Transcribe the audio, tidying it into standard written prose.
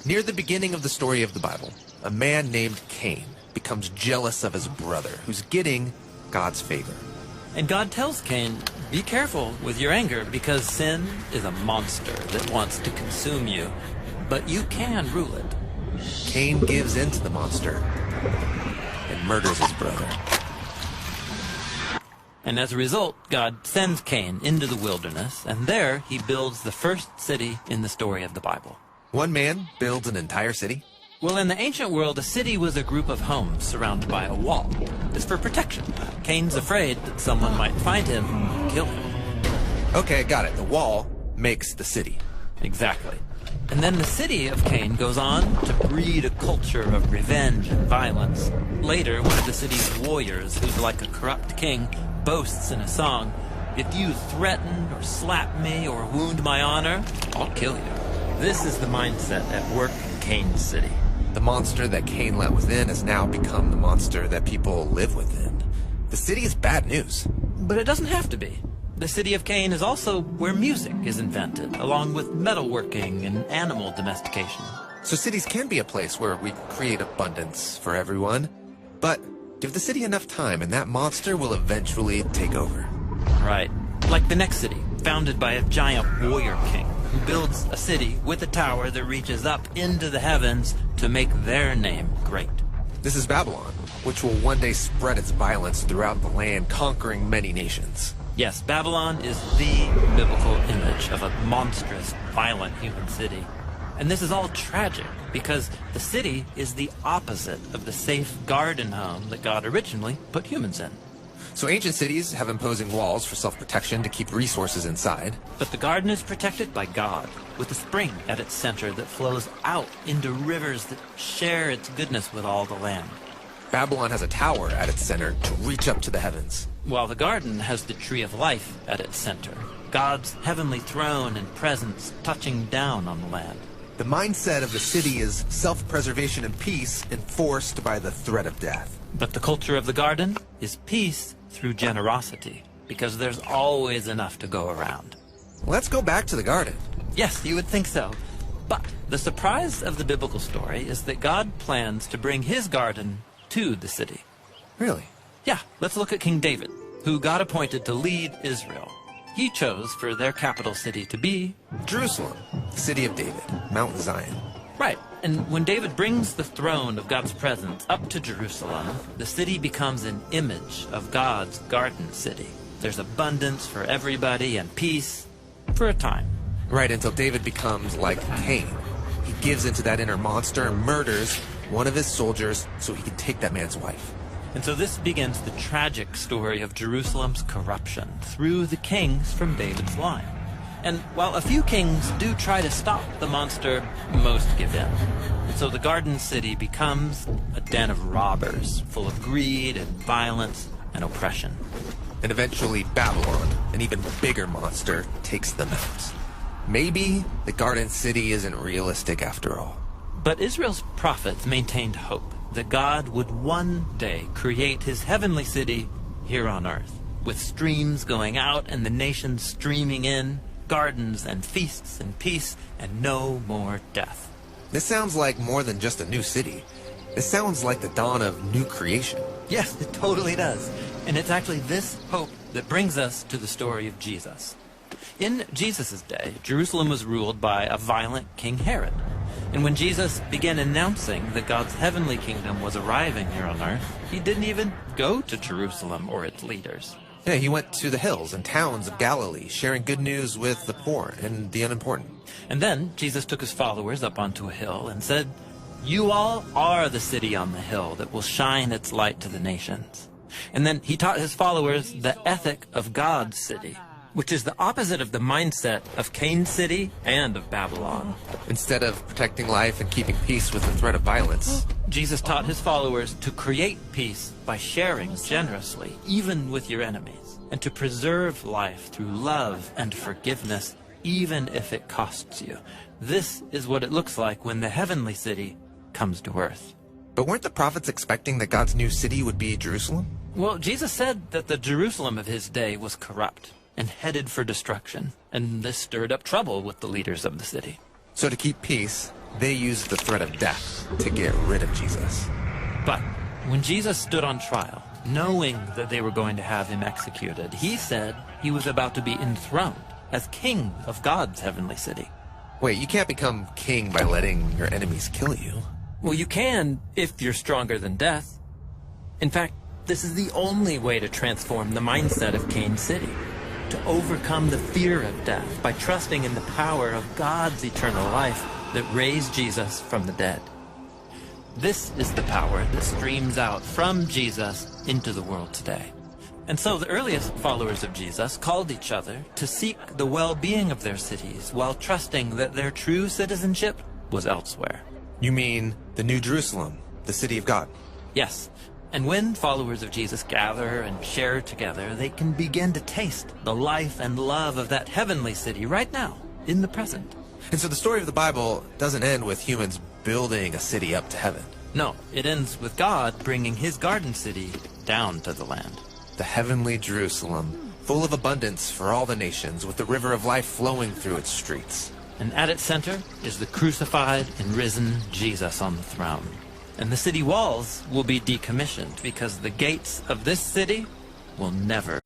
Near the beginning of the story of the Bible, a man named Cain becomes jealous of his brother, who's getting God's favor. And God tells Cain, be careful with your anger, because sin is a monster that wants to consume you, but you can rule it. Cain gives in to the monster and murders his brother. And as a result, God sends Cain into the wilderness, and there he builds the first city in the story of the Bible. One man builds an entire city? Well, in the ancient world, a city was a group of homes surrounded by a wall. It's for protection. Cain's afraid that someone might find him and kill him. Okay, got it. The wall makes the city. Exactly. And then the city of Cain goes on to breed a culture of revenge and violence. Later, one of the city's warriors, who's like a corrupt king, boasts in a song, if you threaten or slap me or wound my honor, I'll kill you. This is the mindset at work in Cain's city. The monster that Cain let within has now become the monster that people live within. The city is bad news. But it doesn't have to be. The city of Cain is also where music is invented, along with metalworking and animal domestication. So cities can be a place where we create abundance for everyone. But give the city enough time and that monster will eventually take over. Right. Like the next city, founded by a giant warrior king, who builds a city with a tower that reaches up into the heavens to make their name great. This is Babylon, which will one day spread its violence throughout the land, conquering many nations. Yes, Babylon is the biblical image of a monstrous, violent human city. And this is all tragic, because the city is the opposite of the safe garden home that God originally put humans in. So ancient cities have imposing walls for self-protection to keep resources inside. But the garden is protected by God, with a spring at its center that flows out into rivers that share its goodness with all the land. Babylon has a tower at its center to reach up to the heavens. While the garden has the tree of life at its center, God's heavenly throne and presence touching down on the land. The mindset of the city is self-preservation and peace enforced by the threat of death. But the culture of the garden is peace through generosity, because there's always enough to go around. Let's go back to the garden. Yes, you would think so. But the surprise of the biblical story is that God plans to bring his garden to the city. Really? Yeah, let's look at King David, who God appointed to lead Israel. He chose for their capital city to be Jerusalem, the city of David, Mount Zion. Right. And when David brings the throne of God's presence up to Jerusalem, the city becomes an image of God's garden city. There's abundance for everybody and peace for a time. Right, until David becomes like Cain. He gives into that inner monster and murders one of his soldiers so he can take that man's wife. And so this begins the tragic story of Jerusalem's corruption through the kings from David's line. And while a few kings do try to stop the monster, most give in. And so the garden city becomes a den of robbers, full of greed and violence and oppression. And eventually Babylon, an even bigger monster, takes them out. Maybe the garden city isn't realistic after all. But Israel's prophets maintained hope that God would one day create his heavenly city here on earth, with streams going out and the nations streaming in, gardens and feasts and peace, and no more death. This sounds like more than just a new city. This sounds like the dawn of new creation. Yes, it totally does. And it's actually this hope that brings us to the story of Jesus. In Jesus' day, Jerusalem was ruled by a violent King Herod. And when Jesus began announcing that God's heavenly kingdom was arriving here on earth, he didn't even go to Jerusalem or its leaders. Yeah, he went to the hills and towns of Galilee, sharing good news with the poor and the unimportant. And then Jesus took his followers up onto a hill and said, "You all are the city on the hill that will shine its light to the nations." And then he taught his followers the ethic of God's city, which is the opposite of the mindset of Cain's city and of Babylon. Instead of protecting life and keeping peace with the threat of violence, Jesus taught his followers to create peace by sharing generously, even with your enemies, and to preserve life through love and forgiveness, even if it costs you. This is what it looks like when the heavenly city comes to earth. But weren't the prophets expecting that God's new city would be Jerusalem? Well, Jesus said that the Jerusalem of his day was corrupt and headed for destruction, and this stirred up trouble with the leaders of the city. So to keep peace, They used the threat of death to get rid of Jesus. But when Jesus stood on trial, knowing that they were going to have him executed, he said he was about to be enthroned as king of God's heavenly city. Wait, you can't become king by letting your enemies kill you. Well, you can if you're stronger than death. In fact, this is the only way to transform the mindset of Cane City, to overcome the fear of death by trusting in the power of God's eternal life that raised Jesus from the dead. This is the power that streams out from Jesus into the world today. And so the earliest followers of Jesus called each other to seek the well-being of their cities while trusting that their true citizenship was elsewhere. You mean the New Jerusalem, the city of God? Yes. And when followers of Jesus gather and share together, they can begin to taste the life and love of that heavenly city right now, in the present. And so the story of the Bible doesn't end with humans building a city up to heaven. No, it ends with God bringing his garden city down to the land. The heavenly Jerusalem, full of abundance for all the nations, with the river of life flowing through its streets. And at its center is the crucified and risen Jesus on the throne. And the city walls will be decommissioned because the gates of this city will never